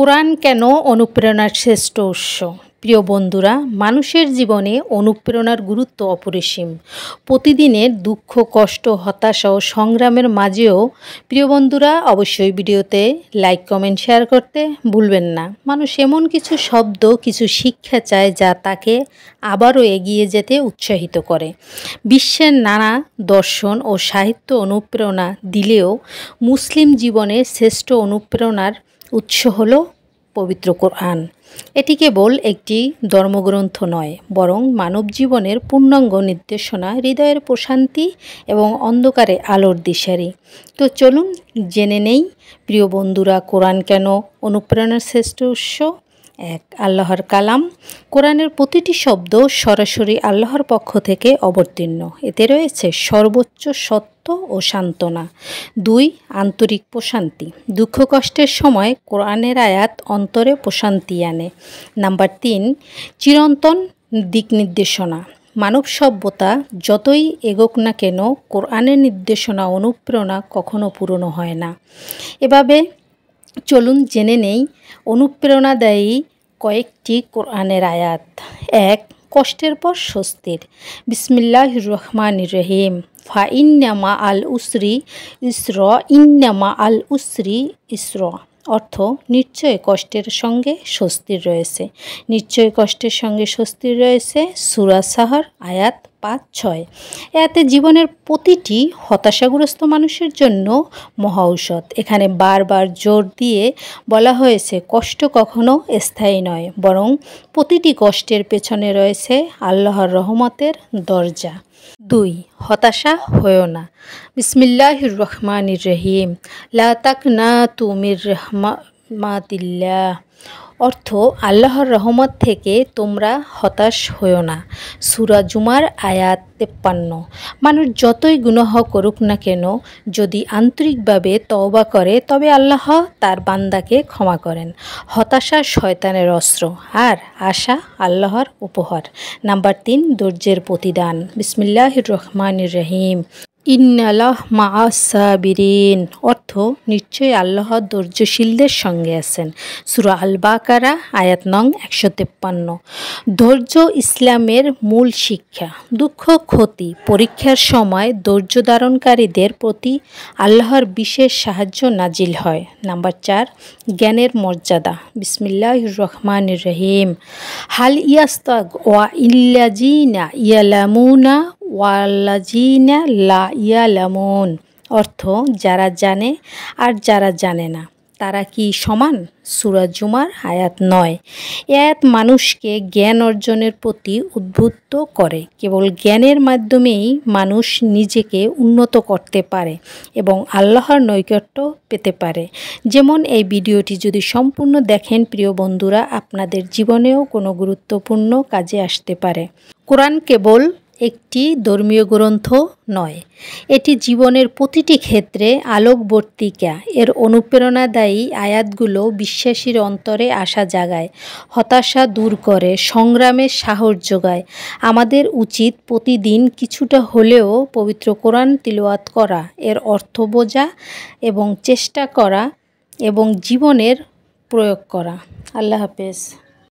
কোরআন কেন অনুপ্রেরণার শ্রেষ্ঠ উৎস? প্রিয় বন্ধুরা, মানুষের জীবনে অনুপ্রেরণার গুরুত্ব অপরিসীম। প্রতিদিনের দুঃখ, কষ্ট, হতাশা ও সংগ্রামের মাঝেও প্রিয় বন্ধুরা অবশ্যই ভিডিওতে লাইক, কমেন্ট, শেয়ার করতে ভুলবেন না। মানুষ এমন কিছু শব্দ, কিছু শিক্ষা চায় যা তাকে আবারও এগিয়ে যেতে উৎসাহিত করে। বিশ্বের নানা দর্শন ও সাহিত্য অনুপ্রেরণা দিলেও মুসলিম জীবনের শ্রেষ্ঠ অনুপ্রেরণার উৎস হলো পবিত্র কোরআন। এটি কেবল একটি ধর্মগ্রন্থ নয়, বরং মানব জীবনের পূর্ণাঙ্গ নির্দেশনা, হৃদয়ের প্রশান্তি এবং অন্ধকারে আলোর দিশারি। তো চলুন জেনে নেই প্রিয় বন্ধুরা, কোরআন কেন অনুপ্রেরণার শ্রেষ্ঠ উৎস। এক, আল্লাহর কালাম। কোরআনের প্রতিটি শব্দ সরাসরি আল্লাহর পক্ষ থেকে অবতীর্ণ। এতে রয়েছে সর্বোচ্চ সত্য ও সান্ত্বনা। 2, আন্তরিক প্রশান্তি। দুঃখ কষ্টের সময় কোরআনের আয়াত অন্তরে প্রশান্তি আনে। নাম্বার 3, চিরন্তন দিক নির্দেশনা। মানব সভ্যতা যতই এগোক না কেন, কোরআনের নির্দেশনা, অনুপ্রেরণা কখনো পুরনো হয় না। এভাবে চলুন জেনে নেই অনুপ্রেরণাদায়ী কয়েকটি কোরআনের আয়াত। 1, কষ্টের পর স্বস্তির। বিসমিল্লাহির রহমানির রহিম। ফা ইন্না মা আল উসরি ইসরা, ইন্না মা আল উসরি ইসরা। অর্থ, নিশ্চয় কষ্টের সঙ্গে স্বস্তির রয়েছে। নিশ্চয় কষ্টের সঙ্গে স্বস্তির রয়েছে। সূরা সাহর আয়াত 5-6। এতে জীবনের প্রতিটি হতাশাগ্রস্ত মানুষের জন্য মহা ঔষধ। এখানে বারবার জোর দিয়ে বলা হয়েছে, কষ্ট কখনো স্থায়ী নয়, বরং প্রতিটি কষ্টের পেছনে রয়েছে আল্লাহর রহমতের দরজা। 2, হতাশা হয়েও না। বিসমিল্লাহির রহমানির রহিম। লা তাকনাতু মির রাহমাতিল্লাহ। অর্থ, আল্লাহর রহমত থেকে তোমরা হতাশ হয়েও না। সূরা জুমার আয়াত 53। মানুষ যতই গুনাহ করুক না কেন, যদি আন্তরিকভাবে তওবা করে, তবে আল্লাহ তার বান্দাকে ক্ষমা করেন। হতাশা শয়তানের অস্ত্র, আর আশা আল্লাহর উপহার। নাম্বার 3, ধৈর্যের প্রতিদান। বিসমিল্লাহির রহমানির রহিম। ইন্নাল্লাহ মা'আস সাবিরিন। অর্থ, নিশ্চয়ই আল্লাহ ধৈর্যশীলদের সঙ্গে আছেন। সূরা আল বাকারা আয়াত নং 153। ধৈর্য ইসলামের মূল শিক্ষা। দুঃখ, ক্ষতি, পরীক্ষার সময় ধৈর্য ধারণকারীদের প্রতি আল্লাহর বিশেষ সাহায্য নাজিল হয়। নাম্বার 4, জ্ঞানের মর্যাদা। বিসমিল্লাহির রহমানির রহিম। হাল ইয়াস্তাওয়া ইল্লাযিনা ইয়ালামুনা ওয়াল্লাযিনা লা ইয়ালামুন। অর্থ, যারা জানে আর যারা জানে না, তারা কি সমান? সূরা জুমার আয়াত 9। এই আয়াত মানুষকে জ্ঞান অর্জনের প্রতি উদ্বুদ্ধ করে। কেবল জ্ঞানের মাধ্যমেই মানুষ নিজেকে উন্নত করতে পারে এবং আল্লাহর নৈকট্য পেতে পারে। যেমন এই ভিডিওটি যদি সম্পূর্ণ দেখেন প্রিয় বন্ধুরা, আপনাদের জীবনেও কোনো গুরুত্বপূর্ণ কাজে আসতে পারে। কোরআন কেবল একটি ধর্মীয় গ্রন্থ নয়, এটি জীবনের প্রতিটি ক্ষেত্রে আলোকবর্তিকা। এর অনুপ্রেরণাদায়ী আয়াতগুলো বিশ্বাসীর অন্তরে আশা জাগায়, হতাশা দূর করে, সংগ্রামের সাহস যোগায়। আমাদের উচিত প্রতিদিন কিছুটা হলেও পবিত্র কোরআন তিলাওয়াত করা, এর অর্থ বোঝা এবং চেষ্টা করা এবং জীবনের প্রয়োগ করা। আল্লাহ হাফেজ।